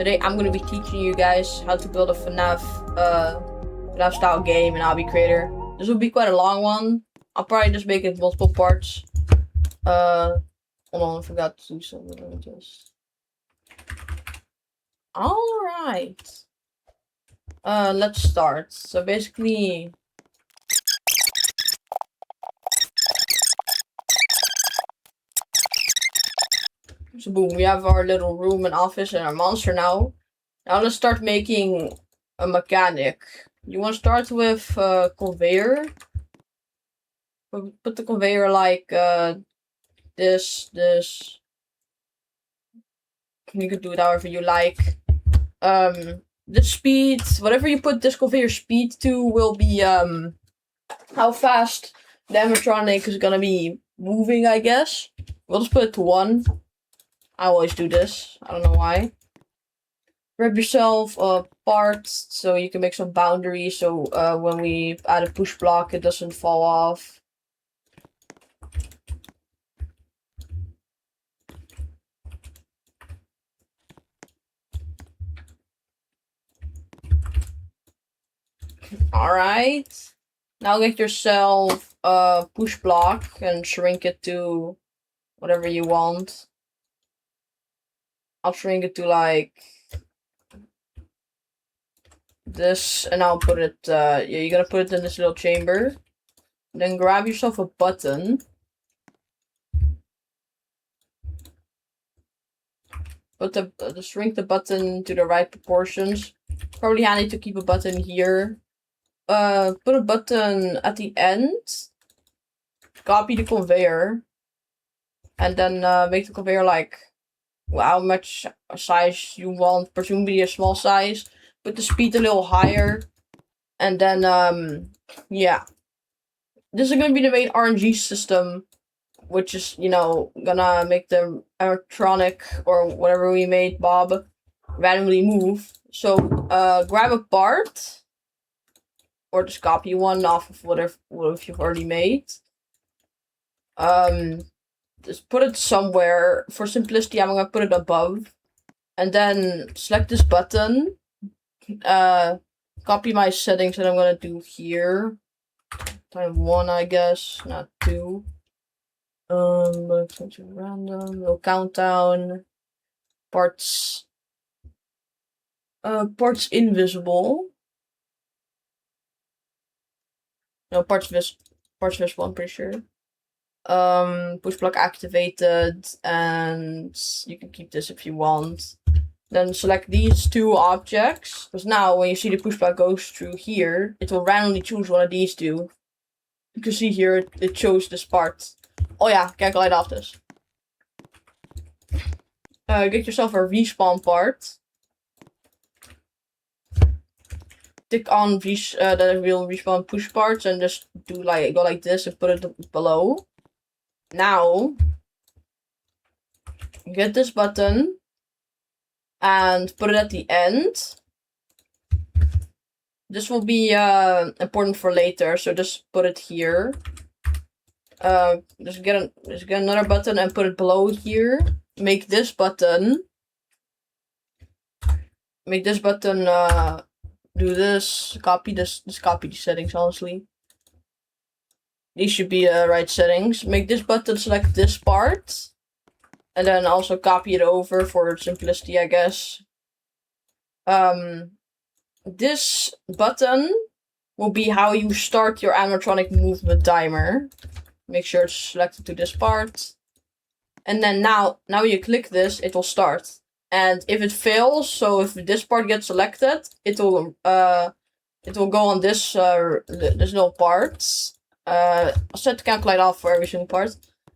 Today I'm gonna be teaching you guys how to build a FNAF style game in Obby Creator. This will be quite a long one. I'll probably just make it multiple parts. Hold on, I forgot to do something. Let me just. Alright. Let's start. So basically, so boom, we have our little room and office and our monster now. Now let's start making a mechanic. You want to start with conveyor. Put the conveyor like this. You could do it however you like. The speed, whatever you put this conveyor speed to will be how fast the animatronic is gonna be moving, I guess. We'll just put it to 1. I always do this. I don't know why. Grab yourself a part so you can make some boundaries so when we add a push block it doesn't fall off. Alright. Now get yourself a push block and shrink it to whatever you want. I'll shrink it to like this and I'll put it, yeah, you're gonna put it in this little chamber. Then grab yourself a button. Put shrink the button to the right proportions. Probably handy to keep a button here. Put a button at the end. Copy the conveyor. And then make the conveyor like how much size you want. Presumably a small size. Put the speed a little higher. And then, yeah. This is going to be the main RNG system. Which is, you know, gonna make the animatronic or whatever we made, Bob, randomly move. So, grab a part. Or just copy one off of whatever you've already made. Just put it somewhere. For simplicity, I'm gonna put it above. And then select this button. Copy my settings that I'm gonna do here. Time 1, I guess, not 2. Random, little countdown. Parts invisible. No, parts visible, I'm pretty sure. Push block activated, and you can keep this if you want. Then select these 2 objects, because now when you see the push block goes through here, it will randomly choose one of these 2. You can see here, it chose this part. Oh yeah, kijk al af dus. Get yourself a respawn part. Tick on these that will respawn push parts and just do like go like this and put it below. Now get this button and put it at the end. This will be important for later, so just put it here. Just get another button and put it below here. Make this button. Do this. Copy this. Just copy the settings, honestly. These should be the right settings. Make this button select this part. And then also copy it over for simplicity, I guess. This button will be how you start your animatronic movement timer. Make sure it's selected to this part. And then now you click this, it will start. And if it fails, so if this part gets selected, it will go on this this little part. I'll set the calculate off for every single part.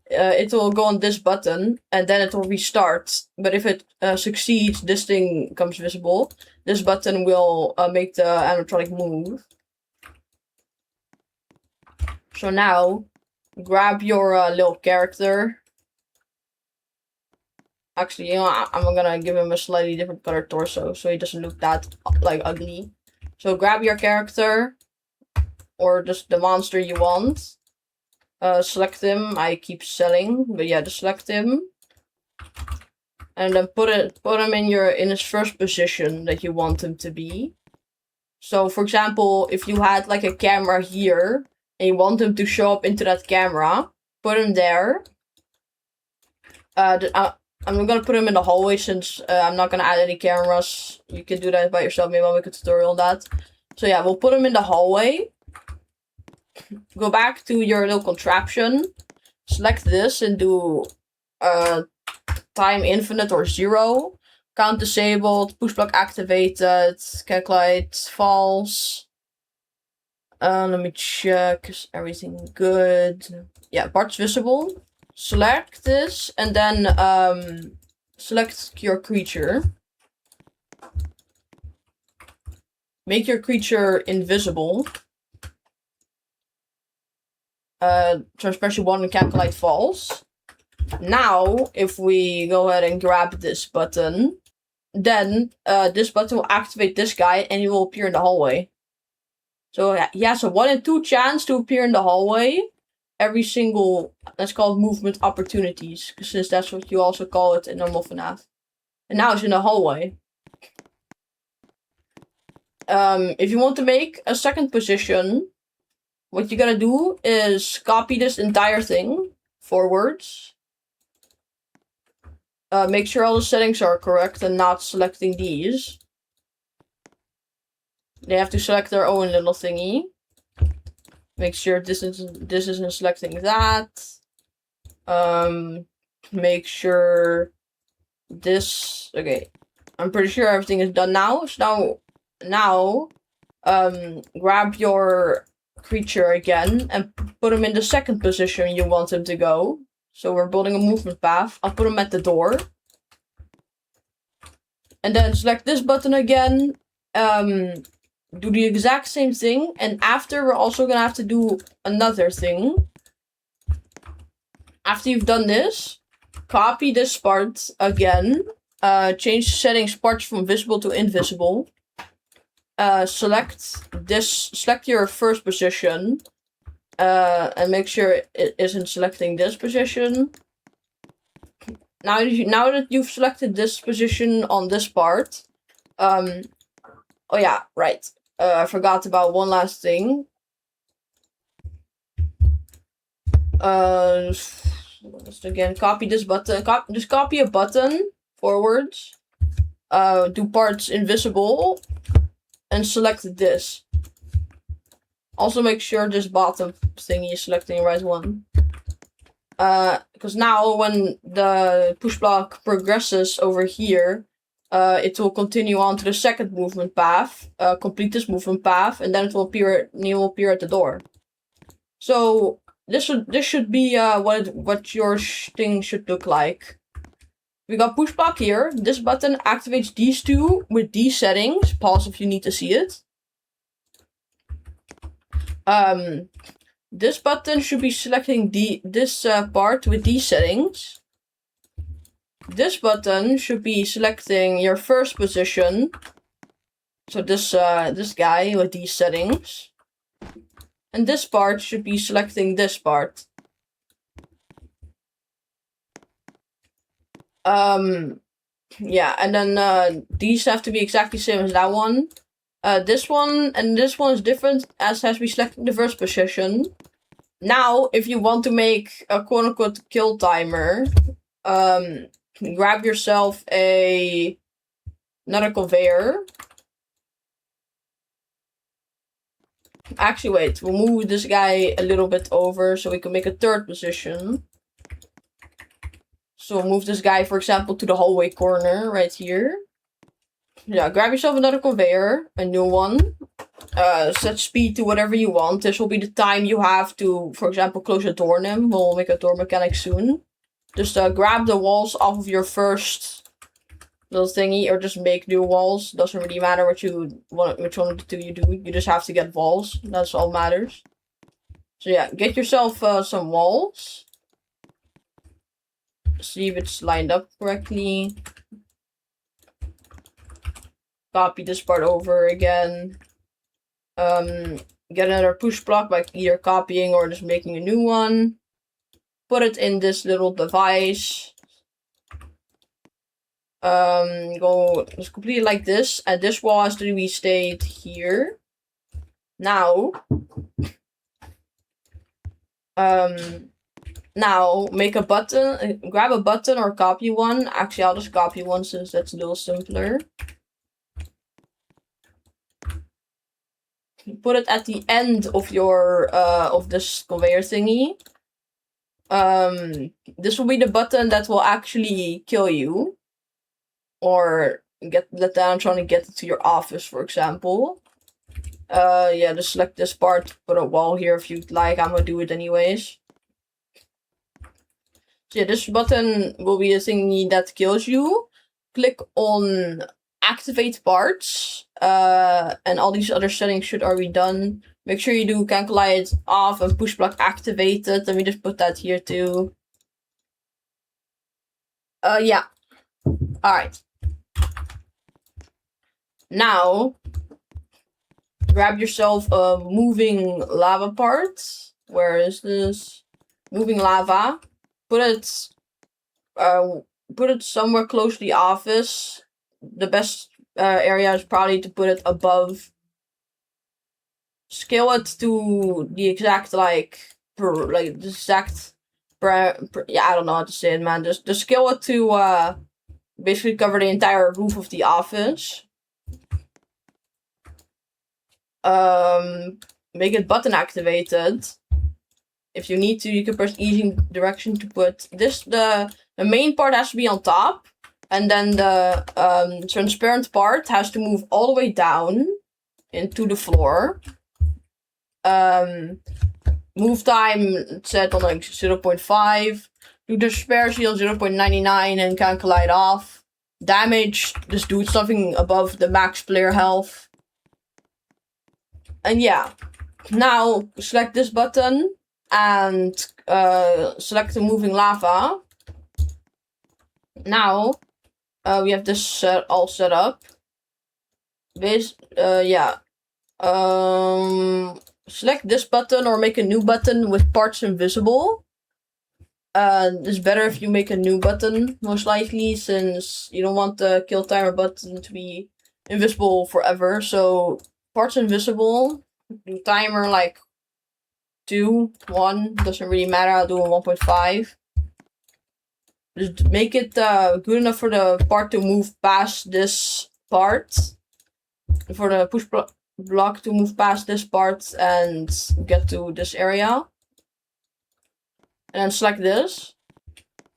It will go on this button, and then it will restart. But if it succeeds, this thing becomes visible. This button will make the animatronic move. So now, grab your little character. Actually, you know, I'm gonna give him a slightly different color torso so he doesn't look that like ugly. So grab your character or just the monster you want. Select him. I keep selling, but yeah, just select him. and then put him in his first position that you want him to be. So for example, if you had like a camera here and you want him to show up into that camera, put him there. I'm gonna put him in the hallway since I'm not gonna add any cameras. You can do that by yourself. Maybe I'll make a tutorial on that. So yeah, we'll put him in the hallway. Go back to your little contraption. Select this and do time infinite or 0. Count disabled. Push block activated. Calculate false. Let me check. Is everything good? Yeah, parts visible. Select this and then select your creature. Make your creature invisible. Transparency 1 and calculate false. Now, if we go ahead and grab this button, then this button will activate this guy and he will appear in the hallway. So he has a 1 in 2 chance to appear in the hallway. Every single, let's call it movement opportunities, since that's what you also call it in normal FNAF. And now it's in the hallway. If you want to make a second position, what you're gonna do is copy this entire thing forwards. Make sure all the settings are correct and not selecting these. They have to select their own little thingy. Make sure this isn't selecting that. Make sure this. Okay, I'm pretty sure everything is done now. So now, grab your creature again and put him in the second position you want him to go. So we're building a movement path. I'll put him at the door. And then select this button again. Do the exact same thing. And after, we're also gonna have to do another thing. After you've done this, copy this part again. Change settings parts from visible to invisible. Select your first position. And make sure it isn't selecting this position. Now that you've selected this position on this part, oh yeah, right. I forgot about one last thing. Just again, copy this button. Just copy a button forwards. Do parts invisible, and select this. Also make sure this bottom thingy is selecting the right one. Because now when the push block progresses over here, it will continue on to the second movement path, complete this movement path, and then it will appear at the door. So this should be what your thing should look like. We got push block here. This button activates these two with these settings. Pause if you need to see it. This button should be selecting this part with these settings. This button should be selecting your first position. So this guy with these settings. And this part should be selecting this part. Yeah, and then these have to be exactly the same as that one. This one and this one is different, as has to be selecting the first position. Now, if you want to make a quote-unquote kill timer, grab yourself another conveyor. Actually, wait, we'll move this guy a little bit over so we can make a third position. So we'll move this guy, for example, to the hallway corner right here. Yeah, grab yourself another conveyor, a new one. Set speed to whatever you want. This will be the time you have to, for example, close a door nim. We'll make a door mechanic soon. Just grab the walls off of your first little thingy, or just make new walls. Doesn't really matter which one of the two you do. You just have to get walls. That's all matters. So yeah, get yourself some walls. See if it's lined up correctly. Copy this part over again. Get another push block by either copying or just making a new one. Put it in this little device. go just completely like this, and this wall has to be stayed here. Now, now make a button, grab a button or copy one. Actually, I'll just copy one since that's a little simpler. Put it at the end of your of this conveyor thingy. This will be the button that will actually kill you, or let the animatronic get it to your office, for example. Yeah, just select this part, put a wall here if you'd like. I'm gonna do it anyways. So yeah, this button will be a thingy that kills you. Click on activate parts, and all these other settings should already be done. Make sure you do can collide off and push block activated. Let me just put that here too. Yeah. Alright. Now, grab yourself a moving lava part. Where is this? Moving lava. Put it somewhere close to the office. The best area is probably to put it above. Scale it to the exact yeah, I don't know how to say it, man. Just scale it to basically cover the entire roof of the office. Make it button activated. If you need to, you can press easy direction to put this. The main part has to be on top, and then the transparent part has to move all the way down into the floor. Move time set on like 0.5. Do dispersion on 0.99 and can collide off. Damage, just do something above the max player health. And yeah, now select this button and select the moving lava. Now we have this all set up. Yeah. Select this button or make a new button with parts invisible. It's better if you make a new button, most likely, since you don't want the kill timer button to be invisible forever. So parts invisible, do timer like 2, 1, doesn't really matter. I'll do a 1.5. Just make it good enough for the part to move past this part. For the push block to move past this part and get to this area. And then select this.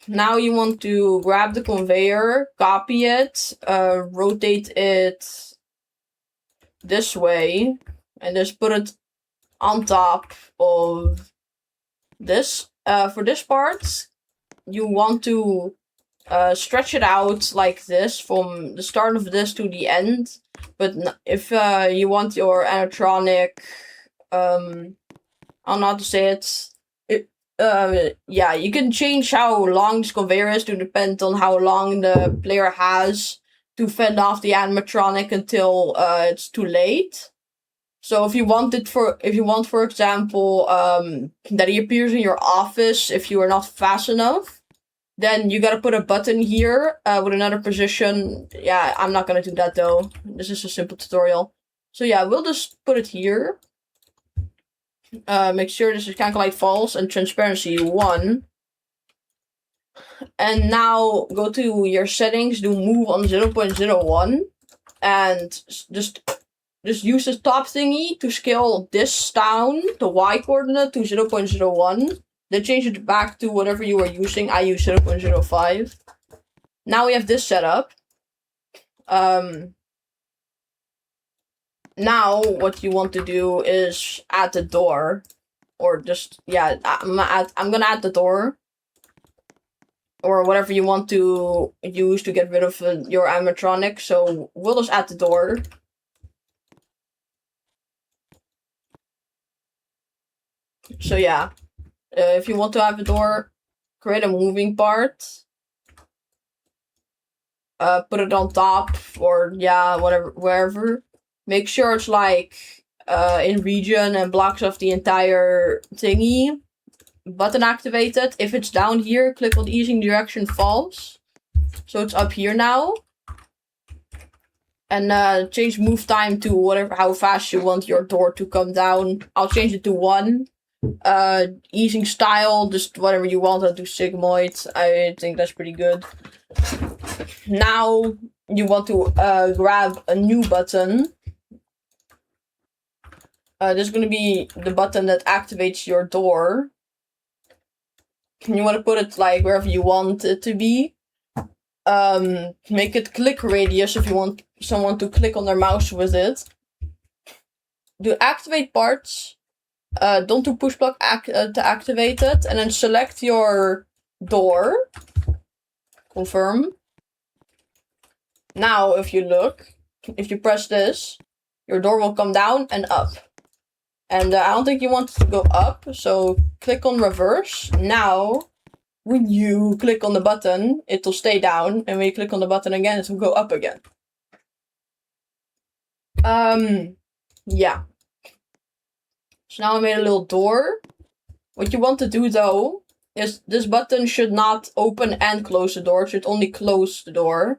Now you want to grab the conveyor, copy it, rotate it this way, and just put it on top of this. For this part, you want to stretch it out like this from the start of this to the end. But if you want your animatronic, I don't know how to say it. Yeah, you can change how long this conveyor is to depend on how long the player has to fend off the animatronic until it's too late. So if you want, for example, that he appears in your office if you are not fast enough, then you gotta put a button here with another position. Yeah, I'm not gonna do that though. This is a simple tutorial. So yeah, we'll just put it here. Make sure this is calculate false and transparency 1. And now go to your settings, do move on 0.01, and just use the top thingy to scale this down, the Y coordinate, to 0.01. Then change it back to whatever you are using. I use 0.05. Now we have this set up. Now what you want to do is add the door, or just I'm gonna add the door, or whatever you want to use to get rid of your animatronic. So we'll just add the door. So yeah, if you want to have a door, create a moving part. Put it on top, or wherever. Make sure it's like in region and blocks off the entire thingy. Button activated. If it's down here, click on easing direction false. So it's up here now. And change move time to whatever, how fast you want your door to come down. I'll change it to 1. Easing style, just whatever you want. I'll do sigmoid. I think that's pretty good. Now you want to grab a new button. This is going to be the button that activates your door. You want to put it like wherever you want it to be. Make it click radius if you want someone to click on their mouse with it. Do activate parts. Don't do push block to activate it. And then select your door. Confirm. Now, if you look, if you press this, your door will come down and up. And I don't think you want it to go up, so click on reverse. Now, when you click on the button, it will stay down. And when you click on the button again, it will go up again. Yeah. So now I made a little door. What you want to do though, is this button should not open and close the door. It should only close the door.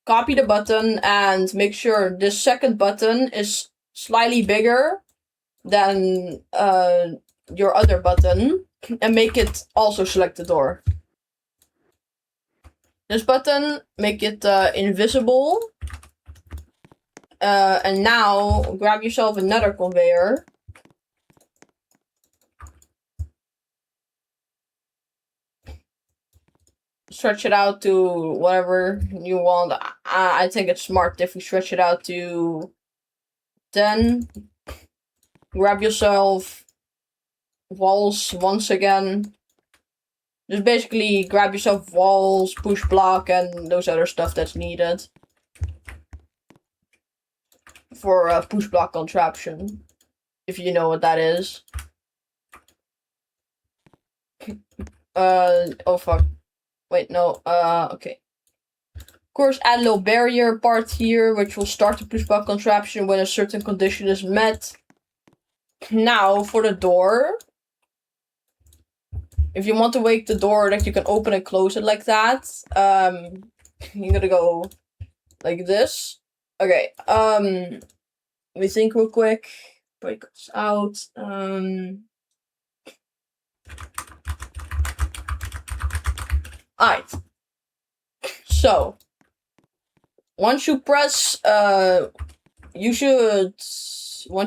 Copy the button and make sure this second button is slightly bigger than your other button. And make it also select the door. This button, make it invisible. And now grab yourself another conveyor. Stretch it out to whatever you want. I think it's smart if we stretch it out to 10. Grab yourself walls once again. Just basically grab yourself walls, push block, and those other stuff that's needed for a push block contraption, if you know what that is. Oh fuck. Wait, no, okay. Of course, add a little barrier part here, which will start the push block contraption when a certain condition is met. Now, for the door. If you want to make the door that you can open and close it like that, you're gonna go like this. Okay, let me think real quick. Break this out. Alright. So, once you press, once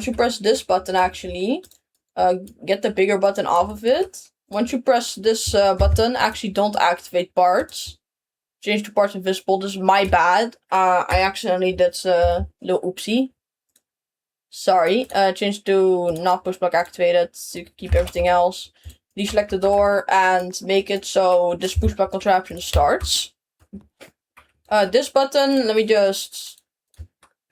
you press this button actually, get the bigger button off of it. Once you press this button, actually don't activate parts. Change to parts invisible. This is my bad. I accidentally did a little oopsie. Sorry. Change to not push block activated. So you can keep everything else. Deselect the door and make it so this push block contraption starts. This button, let me just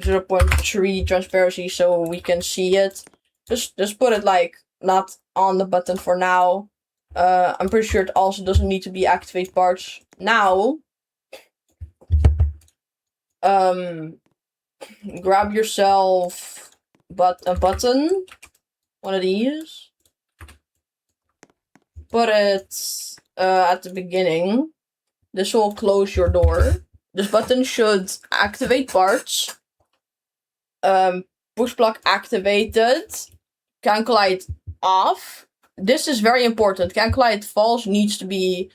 0.3 transparency so we can see it. Just put it like not on the button for now. I'm pretty sure it also doesn't need to be activate parts. Now, grab yourself a button, one of these. Put it at the beginning. This will close your door. This button should activate parts. Push block activated. Can collide off. This is very important. Can collide needs to be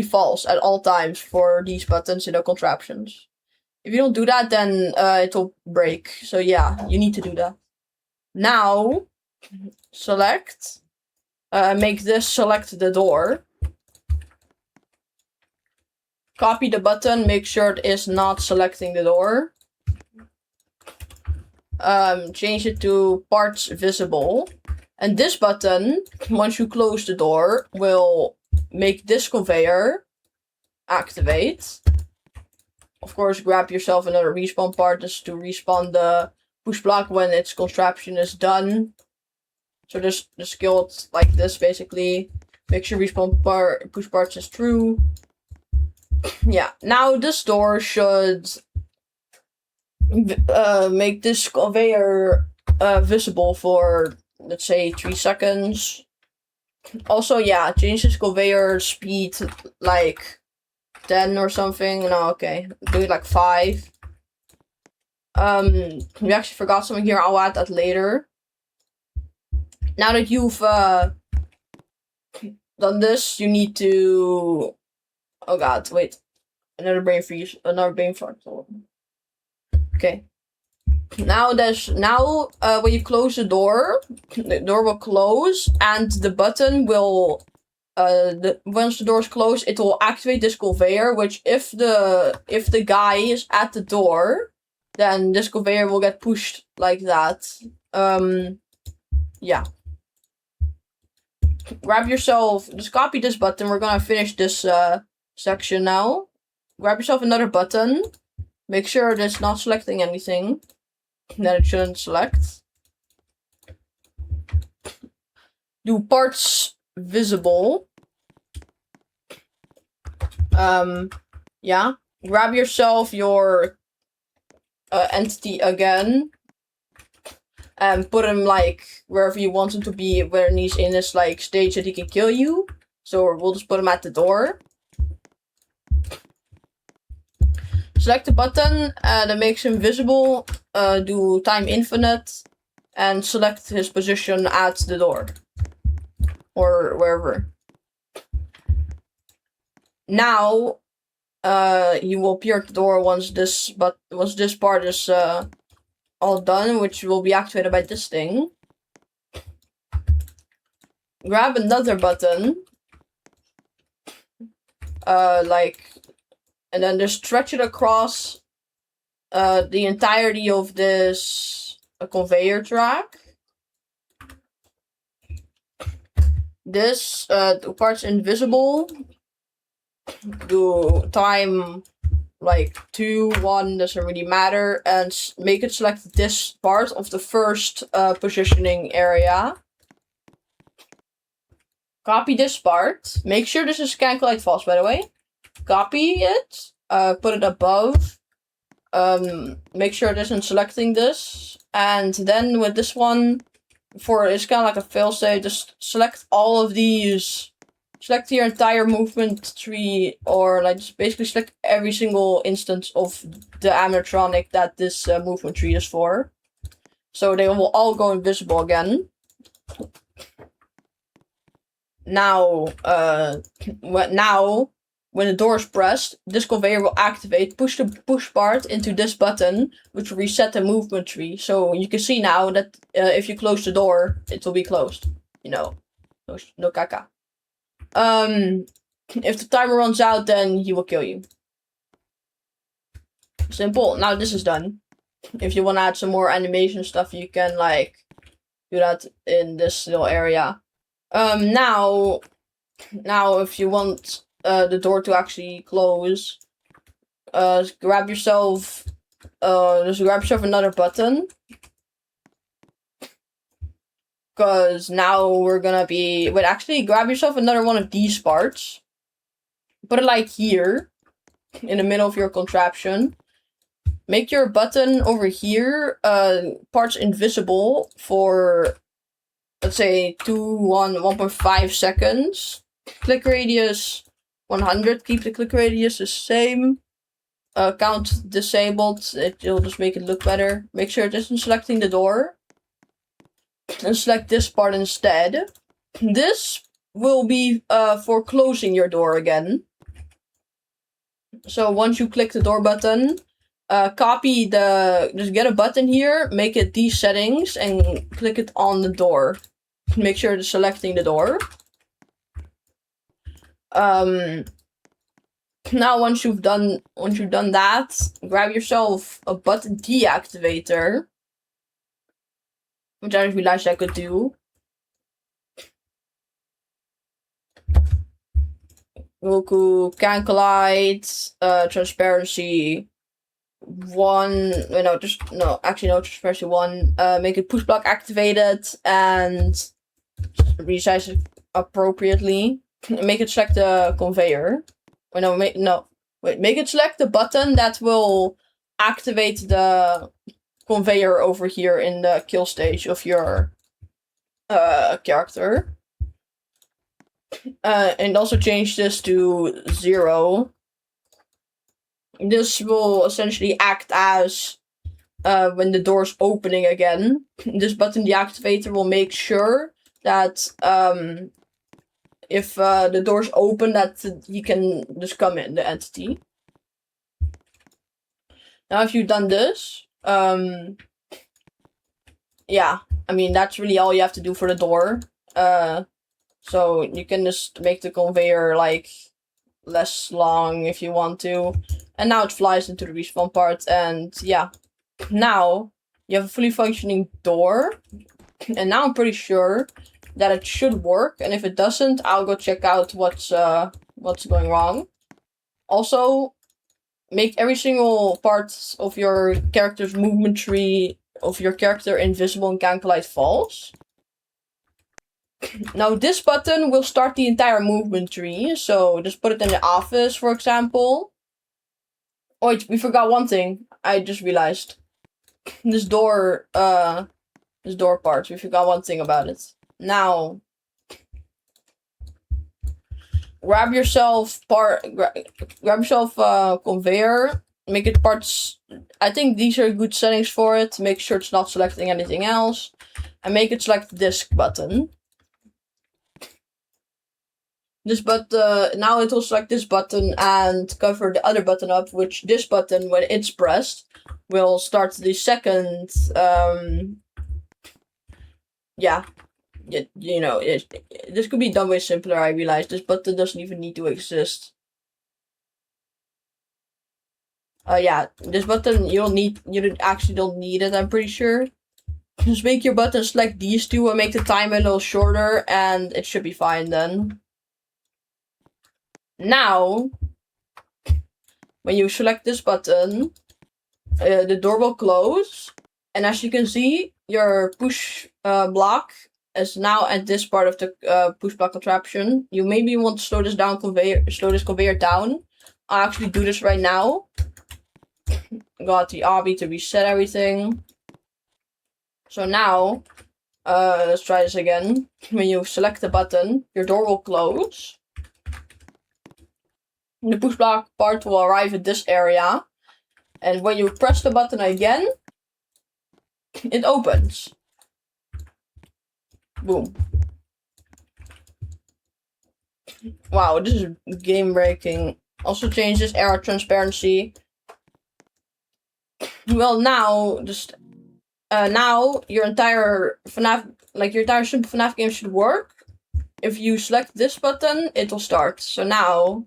false at all times for these buttons in the contraptions. If you don't do that, then it will break. So yeah, you need to do that. Now, select. Make this select the door. Copy the button, make sure it is not selecting the door. Change it to parts visible. And this button, once you close the door, will make this conveyor activate. Of course, grab yourself another respawn part just to respawn the push block when its contraption is done. So just skill it like this, basically. Make sure respawn push parts is true. Yeah, now this door should make this conveyor visible for, let's say, 3 seconds. Also, yeah, change this conveyor speed like 10 or something. No, okay. Do it like 5. We actually forgot something here. I'll add that later. Now that you've done this, you need to... Oh god, wait. Another brain freeze. Another brain fart. Okay. Now when you close the door will close, and the button will once the door is closed, it will activate this conveyor, which if the guy is at the door, then this conveyor will get pushed like that. Yeah. Grab yourself, just copy this button. We're gonna finish this section now. Grab yourself another button. Make sure it's not selecting anything that it shouldn't select. Do parts visible. Yeah. Grab yourself your entity again. And put him like wherever you want him to be when he's in this like stage that he can kill you. So we'll just put him at the door. Select the button that makes him visible. Do time infinite. And select his position at the door. Or wherever. Now he will appear at the door once this part is all done, which will be activated by this thing. Grab another button. And then just stretch it across the entirety of this conveyor track. This part's invisible. Do time like 2, 1, doesn't really matter, and make it select this part of the first positioning area. Copy this part. Make sure this is calculate false, by the way. Copy it. Put it above. Make sure it isn't selecting this. And then with this one, it's kind of like a failsafe, just select all of these. Select your entire movement tree, or like just basically select every single instance of the animatronic that this movement tree is for. So they will all go invisible again. Now, when the door is pressed, this conveyor will activate. Push the push part into this button, which will reset the movement tree. So you can see now that if you close the door, it will be closed. You know, no caca. If the timer runs out, then he will kill you. Simple. Now this is done. If you want to add some more animation stuff, you can like do that in this little area. Now if you want the door to actually close, just grab yourself another button. Because now we're gonna be... Wait, actually, grab yourself another one of these parts. Put it like here. In the middle of your contraption. Make your button over here parts invisible for... Let's say 1.5 seconds. Click radius 100. Keep the click radius the same. Count disabled. It'll just make it look better. Make sure it isn't selecting the door. And select this part instead. This will be for closing your door again. So once you click the door button, just get a button here, make it these settings, and click it on the door. Make sure it's selecting the door. Now once you've done that, grab yourself a button deactivator. Which I just realized I could do. Roku, Cancolite, transparency 1. Transparency 1. Make it push block activated and resize it appropriately. Make it select the conveyor. Make it select the button that will activate the conveyor over here in the kill stage of your character. And also change this to 0. This will essentially act as when the door's opening again. This button deactivator will make sure that if the door's open, that he can just come in, the entity. Now, if you've done this, yeah, I mean, that's really all you have to do for the door. So you can just make the conveyor, like, less long if you want to. And now it flies into the respawn part, and yeah. Now, you have a fully functioning door. And now I'm pretty sure that it should work. And if it doesn't, I'll go check out what's going wrong. Also, make every single part of your character's movement tree of your character invisible and can't collide false. Now this button will start the entire movement tree, so just put it in the office, for example. Oh wait, we forgot one thing. I just realized. This door part, we forgot one thing about it. Now, grab yourself conveyor, make it parts. I think these are good settings for it. Make sure it's not selecting anything else, and make it select the disk button. This button, now it will select this button and cover the other button up, which this button, when it's pressed, will start the second, yeah, you know, this could be done way simpler, I realize. This button doesn't even need to exist. Yeah, this button, you actually don't need it, I'm pretty sure. Just make your button select these two and make the time a little shorter, and it should be fine then. Now, when you select this button, the door will close, and as you can see, your push block is now at this part of the push block contraption. You maybe want to slow this conveyor down. I'll actually do this right now. Got the obby to reset everything. So now, let's try this again. When you select the button, your door will close. The push block part will arrive at this area. And when you press the button again, it opens. Boom. Wow, this is game breaking. Also change this error transparency. Well, now, now your entire FNAF, your entire simple FNAF game should work. If you select this button, it will start. So now,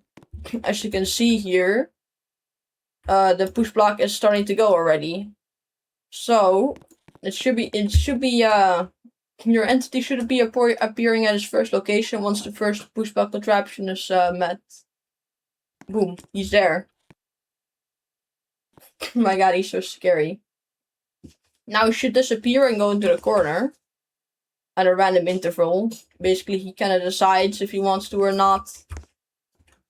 as you can see here, the push block is starting to go already. So it should be your entity should be appearing at its first location once the first push block contraption is met. Boom, he's there. Oh my god, he's so scary. Now he should disappear and go into the corner at a random interval. Basically, he kind of decides if he wants to or not.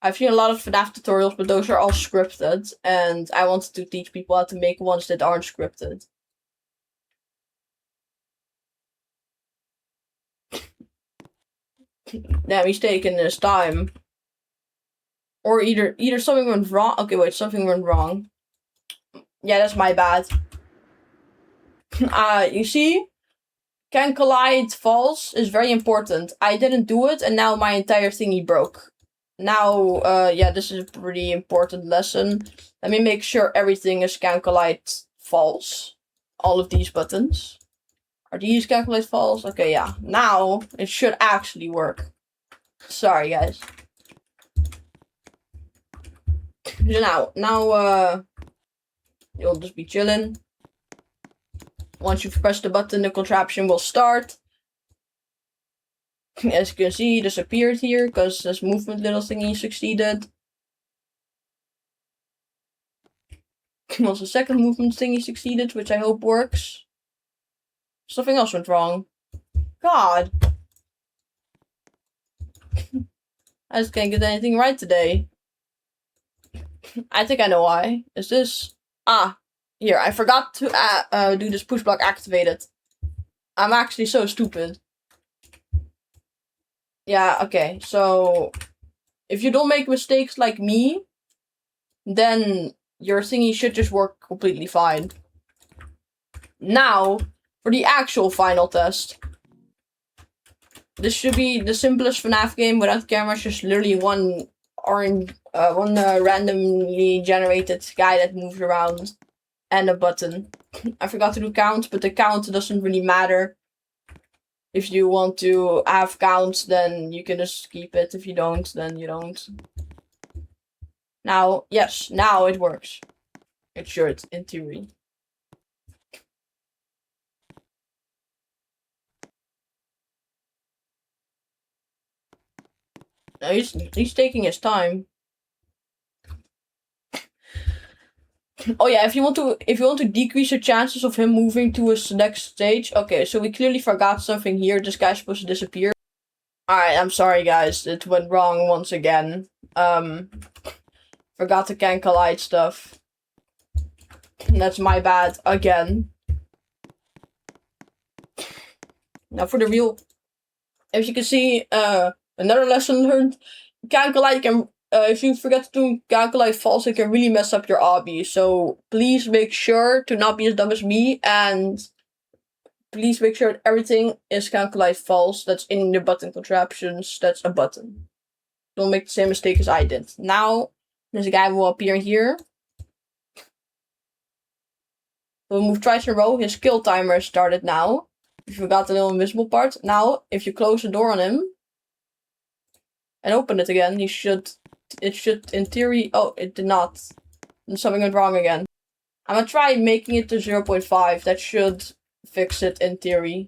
I've seen a lot of FNAF tutorials, but those are all scripted, and I wanted to teach people how to make ones that aren't scripted. Damn, he's taking his time. Or either something went wrong. Okay, wait, something went wrong. Yeah, that's my bad. You see? Can collide false is very important. I didn't do it, and now my entire thingy broke. Now, yeah, this is a pretty important lesson. Let me make sure everything is can collide false. All of these buttons. Are these can collide false? Okay, yeah. Now, it should actually work. Sorry, guys. So now, you'll just be chilling. Once you've pressed the button, the contraption will start. As you can see, he disappeared here because this movement little thingy succeeded. Also, second movement thingy succeeded, which I hope works. Something else went wrong. God. I just can't get anything right today. I think I know why. Is this... Ah, here. I forgot to do this push block activated. I'm actually so stupid. Yeah, okay. So, if you don't make mistakes like me, then your thingy should just work completely fine. Now, for the actual final test. This should be the simplest FNAF game without cameras, just literally one randomly generated guy that moves around and a button. I forgot to do count, but the count doesn't really matter. If you want to have counts, then you can just keep it. If you don't, then you don't. Now, yes, now it works. It should, in theory. No, he's taking his time. Oh yeah, if you want to decrease the chances of him moving to his next stage. Okay, so we clearly forgot something here. This guy's supposed to disappear. Alright, I'm sorry guys, it went wrong once again. Forgot the can collide stuff. That's my bad again. Now for the real, as you can see, another lesson learned. Can collide can. If you forget to do calculate false, it can really mess up your obby. So please make sure to not be as dumb as me, and please make sure that everything is calculate false. That's in the button contraptions. That's a button. Don't make the same mistake as I did. Now, this guy will appear here. We'll move twice in a row. His kill timer has started now. You forgot the little invisible part. Now, if you close the door on him and open it again, it should, in theory, oh, it did not. Something went wrong again. I'm gonna try making it to 0.5. That should fix it in theory.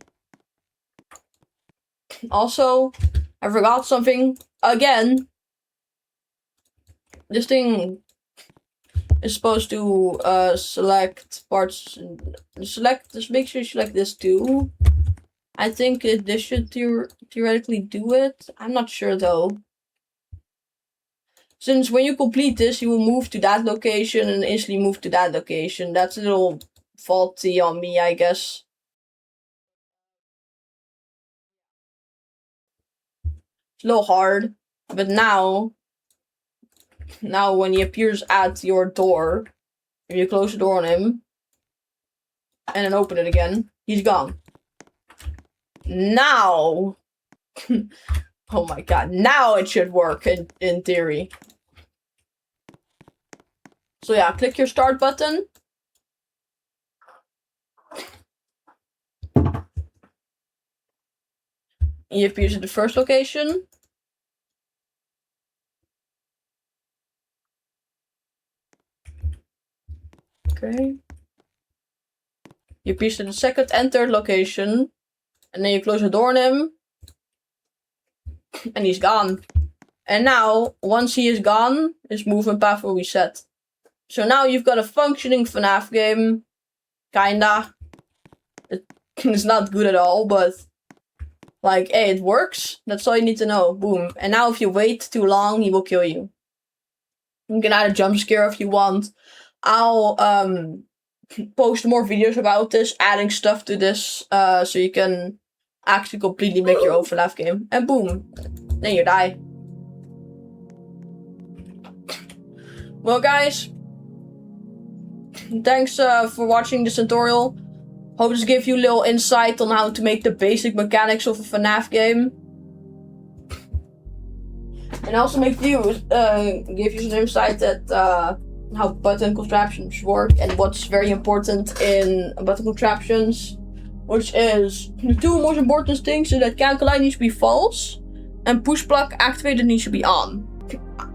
Also, I forgot something again. This thing is supposed to select parts. Just make sure you select this too. I think this should theoretically do it. I'm not sure though. Since when you complete this, you will move to that location and instantly move to that location. That's a little faulty on me, I guess. It's a little hard, but now when he appears at your door, if you close the door on him and then open it again, he's gone. Now, oh my god, now it should work in theory. So yeah, click your start button. He appears at the first location. Okay. He appears at the second and third location. And then you close the door on him. And he's gone. And now, once he is gone, his movement path will reset. So now you've got a functioning FNAF game. Kinda. It's not good at all, but like, hey, it works. That's all you need to know. Boom. And now if you wait too long, he will kill you. You can add a jump scare if you want. I'll post more videos about this, adding stuff to this, so you can actually completely make your own FNAF game. And boom. Then you die. Well guys, thanks for watching this tutorial. Hope this gave you a little insight on how to make the basic mechanics of a FNAF game. And also give you some insight at how button contraptions work and what's very important in button contraptions. Which is, the two most important things is that can collide needs to be false and push plug activated needs to be on.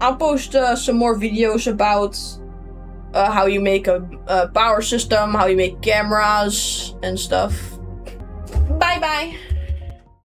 I'll post some more videos about how you make a power system, how you make cameras and stuff. Bye bye!